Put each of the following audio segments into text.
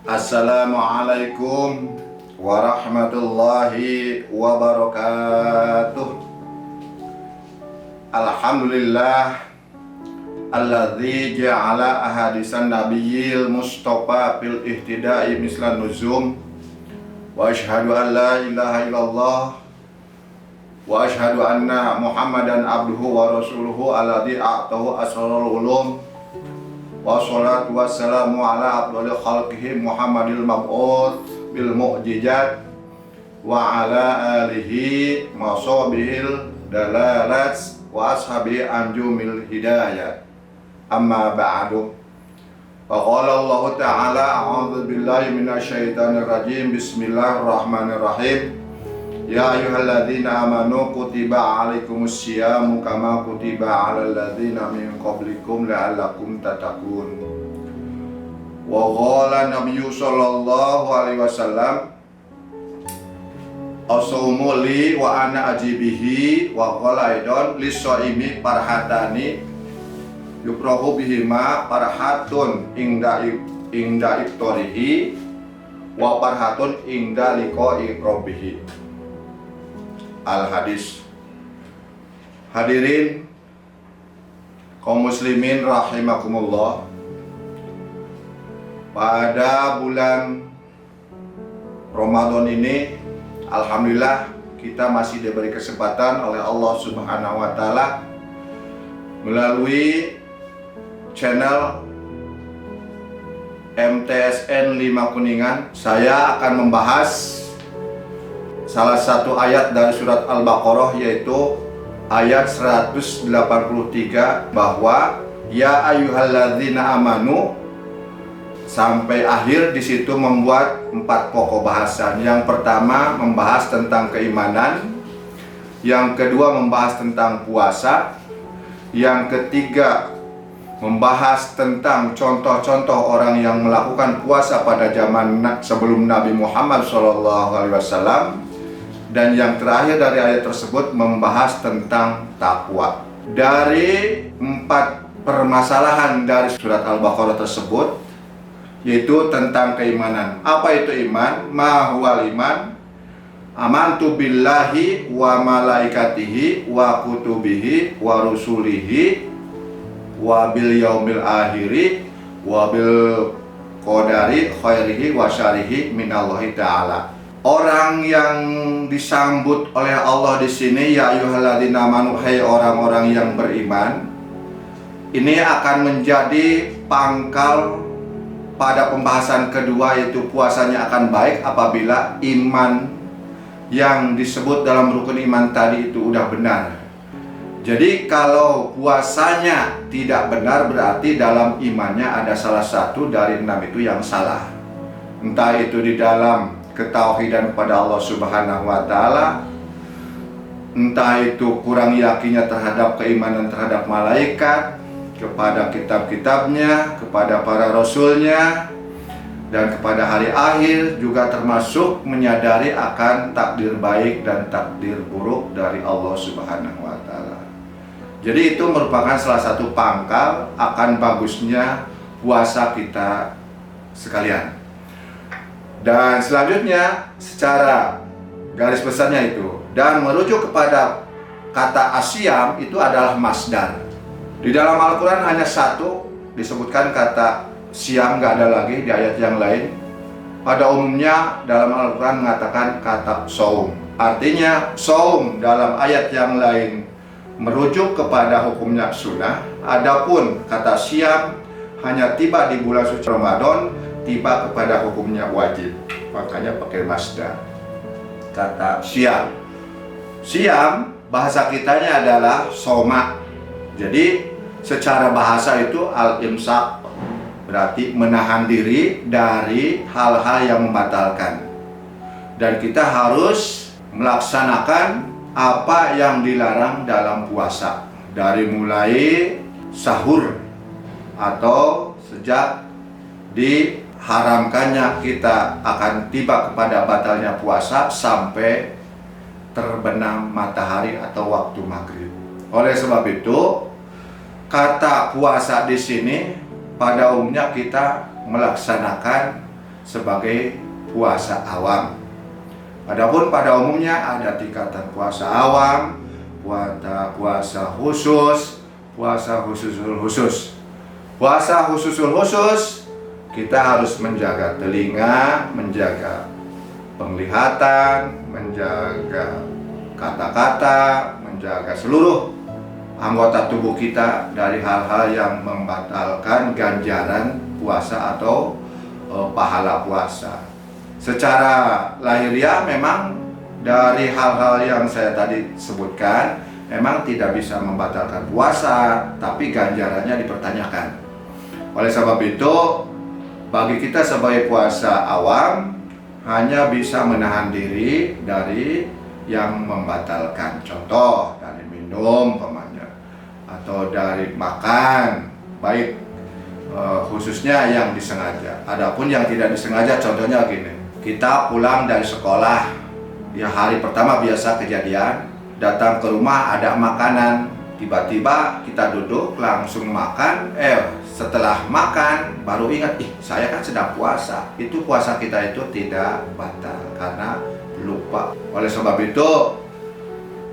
Assalamualaikum warahmatullahi wabarakatuh. Alhamdulillah alladzi ja'ala ahadisan nabiyyil mustafa fil ihtida'i mislan nuzum. Wa asyhadu an la ilaha illallah wa asyhadu anna Muhammadan abduhu wa rasuluhu alladzi a'tahu asrarul ulum. Wassalatu wassalamu ala afdhalil khalqihi Muhammadil mab'uts bil mu'jizat wa ala alihi masabihil dalalat wa ashabi anjumil hidayat. Amma ba'du. Faqala Allah ta'ala a'udzu billahi minasyaitonir rajim. Bismillahirrahmanirrahim. Ya ayyuhalladzina amanu kutiba alaikumus syiyamu kama kutiba alal ladzina min qablikum la'allakum tattaqun. Wa qala Nabiyyu sallallahu alaihi wasallam as-saumu li wa ana ajibihi wa qala aidan lis-shaimi farhatani yukrahu bihima farhatun inda iftorihi wa farhatun inda liqa'i rabbihi. Al-hadis. Hadirin kaum muslimin rahimakumullah, pada bulan Ramadan ini alhamdulillah kita masih diberi kesempatan oleh Allah Subhanahu wa taala melalui channel MTSN 5 Kuningan. Saya akan membahas salah satu ayat dari surat Al-Baqarah, yaitu ayat 183, bahwa ya ayyuhalladzina amanu sampai akhir. Di situ membuat 4 pokok bahasan. Yang pertama membahas tentang keimanan, yang kedua membahas tentang puasa, yang ketiga membahas tentang contoh-contoh orang yang melakukan puasa pada zaman sebelum Nabi Muhammad SAW. Dan yang terakhir dari ayat tersebut membahas tentang takwa. Dari 4 permasalahan dari surat Al-Baqarah tersebut, yaitu tentang keimanan. Apa itu iman? Ma huwal iman? Amantu billahi wa malaikatihi wa kutubihi wa rusulihi wa bil yaumil akhiri wa bil qadari khairihi wa syarihi minallahi ta'ala. Orang yang disambut oleh Allah di sini, ya ayyuhalladzina amanu, hai orang-orang yang beriman, ini akan menjadi pangkal pada pembahasan kedua, yaitu puasanya akan baik apabila iman yang disebut dalam rukun iman tadi itu udah benar. Jadi kalau puasanya tidak benar, berarti dalam imannya ada salah satu dari 6 itu yang salah. Entah itu di dalam ketauhidan kepada Allah Subhanahu wa taala, entah itu kurang yakinnya terhadap keimanan terhadap malaikat, kepada kitab-kitabnya, kepada para rasulnya, dan kepada hari akhir, juga termasuk menyadari akan takdir baik dan takdir buruk dari Allah Subhanahu wa taala. Jadi itu merupakan salah satu pangkal akan bagusnya puasa kita sekalian. Dan selanjutnya secara garis besarnya itu, dan merujuk kepada kata asyam itu adalah masdar. Di dalam Al-Quran hanya satu disebutkan kata siam, nggak ada lagi di ayat yang lain. Pada umumnya dalam Al-Quran mengatakan kata saum. Artinya saum dalam ayat yang lain merujuk kepada hukumnya sunnah. Adapun kata siam hanya tiba di bulan suci Ramadan, tiba kepada hukumnya wajib, makanya pakai masdar kata siam. Siam bahasa kitanya adalah soma. Jadi secara bahasa itu al-imsak, berarti menahan diri dari hal-hal yang membatalkan. Dan kita harus melaksanakan apa yang dilarang dalam puasa, dari mulai sahur atau sejak diharamkannya kita akan tiba kepada batalnya puasa sampai terbenam matahari atau waktu maghrib. Oleh sebab itu, kata puasa di sini pada umumnya kita melaksanakan sebagai puasa awam. Adapun pada umumnya ada tingkatan puasa awam, puasa khusus, puasa khususul khusus. Puasa khususul khusus kita harus menjaga telinga, menjaga penglihatan, menjaga kata-kata, menjaga seluruh anggota tubuh kita dari hal-hal yang membatalkan ganjaran puasa atau pahala puasa. Secara lahiriah memang dari hal-hal yang saya tadi sebutkan memang tidak bisa membatalkan puasa, tapi ganjarannya dipertanyakan. Oleh sebab itu, bagi kita sebagai puasa awam hanya bisa menahan diri dari yang membatalkan, contoh dari minum atau dari makan, baik khususnya yang disengaja. Adapun yang tidak disengaja, contohnya gini, kita pulang dari sekolah, ya hari pertama biasa kejadian, datang ke rumah ada makanan, tiba-tiba kita duduk langsung makan, setelah makan baru ingat, saya kan sedang puasa. Itu puasa kita itu tidak batal karena lupa. Oleh sebab itu,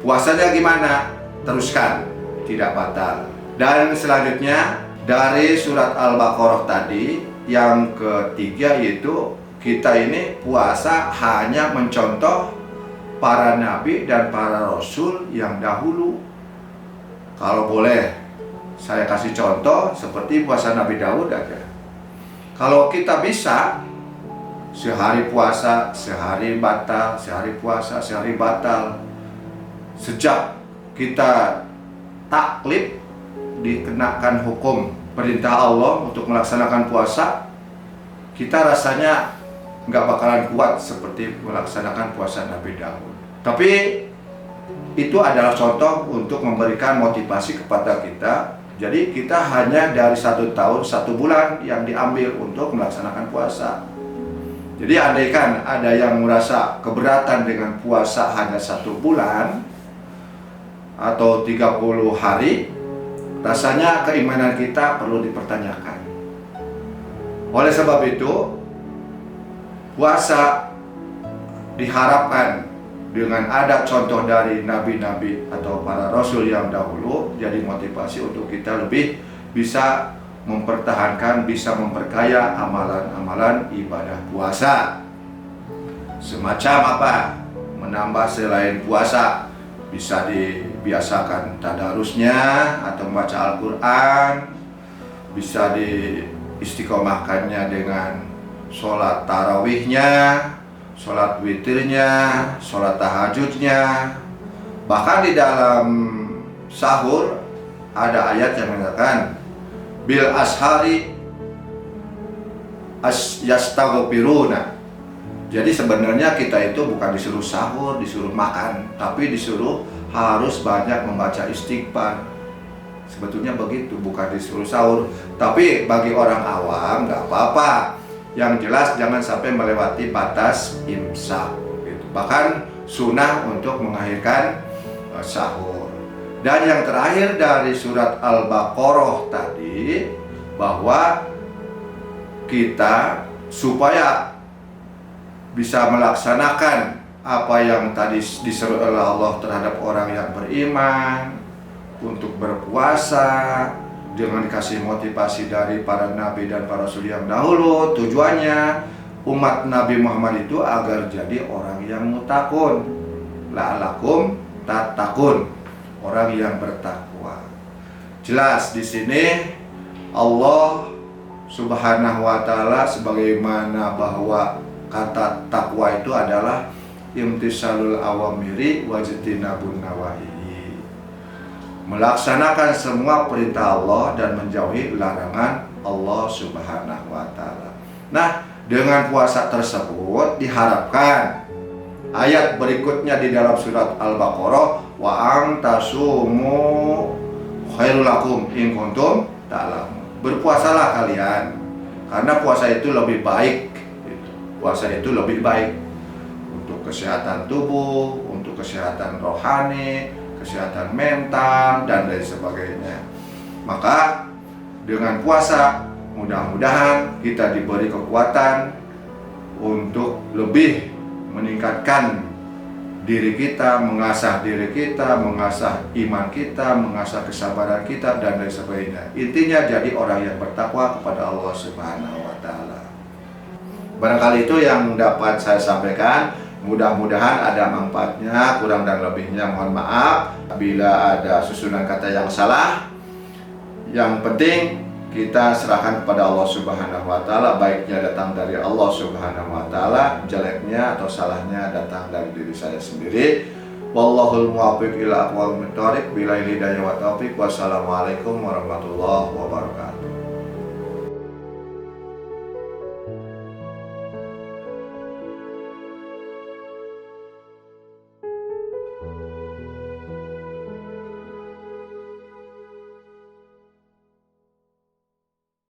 puasanya gimana? Teruskan, tidak batal. Dan selanjutnya dari surat Al-Baqarah tadi yang ketiga, yaitu kita ini puasa hanya mencontoh para nabi dan para rasul yang dahulu. Kalau boleh saya kasih contoh seperti puasa Nabi Daud aja. Kalau kita bisa sehari puasa, sehari batal, sehari puasa, sehari batal. Sejak kita taklif dikenakan hukum perintah Allah untuk melaksanakan puasa, kita rasanya nggak bakalan kuat seperti melaksanakan puasa Nabi Daud. Tapi itu adalah contoh untuk memberikan motivasi kepada kita. Jadi kita hanya dari 1 tahun 1 bulan yang diambil untuk melaksanakan puasa. Jadi andaikan ada yang merasa keberatan dengan puasa hanya 1 bulan atau 30 hari, rasanya keimanan kita perlu dipertanyakan. Oleh sebab itu, puasa diharapkan dengan ada contoh dari nabi-nabi atau para rasul yang dahulu jadi motivasi untuk kita lebih bisa mempertahankan, bisa memperkaya amalan-amalan ibadah puasa. Semacam apa? Menambah selain puasa, bisa dibiasakan tadarusnya atau membaca Al-Quran, bisa diistiqomahkannya dengan sholat tarawihnya, sholat witirnya, sholat tahajudnya. Bahkan di dalam sahur ada ayat yang mengatakan bil ashari yastaghfiruna. Jadi sebenarnya kita itu bukan disuruh sahur, disuruh makan, tapi disuruh harus banyak membaca istighfar. Sebetulnya begitu, bukan disuruh sahur. Tapi bagi orang awam nggak apa-apa. Yang jelas jangan sampai melewati batas imsak gitu. Bahkan sunnah untuk mengakhirkan sahur. Dan yang terakhir dari surat Al-Baqarah tadi, bahwa kita supaya bisa melaksanakan apa yang tadi disuruh oleh Allah terhadap orang yang beriman untuk berpuasa, dengan dikasih motivasi dari para nabi dan para rasul yang dahulu. Tujuannya umat Nabi Muhammad itu agar jadi orang yang mutakun, la'alakum tatakun, orang yang bertakwa. Jelas di sini Allah Subhanahu wa taala sebagaimana bahwa kata takwa itu adalah imtisalul awamiri wajtinabun nawahi, melaksanakan semua perintah Allah dan menjauhi larangan Allah Subhanahu wa taala. Nah, dengan puasa tersebut diharapkan ayat berikutnya di dalam surat Al-Baqarah, wa antasumu khairul lakum in kuntum ta'lamun. Berpuasalah kalian karena puasa itu lebih baik. Puasa itu lebih baik untuk kesehatan tubuh, untuk kesehatan rohani, kesehatan mental, dan lain sebagainya. Maka dengan puasa mudah-mudahan kita diberi kekuatan untuk lebih meningkatkan diri kita, mengasah diri kita, mengasah iman kita, mengasah kesabaran kita, dan lain sebagainya. Intinya jadi orang yang bertakwa kepada Allah Subhanahu wa Ta'ala. Barangkali itu yang dapat saya sampaikan. Mudah-mudahan ada manfaatnya. Kurang dan lebihnya mohon maaf bila ada susunan kata yang salah. Yang penting kita serahkan kepada Allah Subhanahu wa Ta'ala. Baiknya datang dari Allah Subhanahu wa Ta'ala, jeleknya atau salahnya datang dari diri saya sendiri. Wallahul muwaffiq ila aqwamit thoriq, billahi hidayah wa taufiq. Wassalamualaikum warahmatullahi wabarakatuh.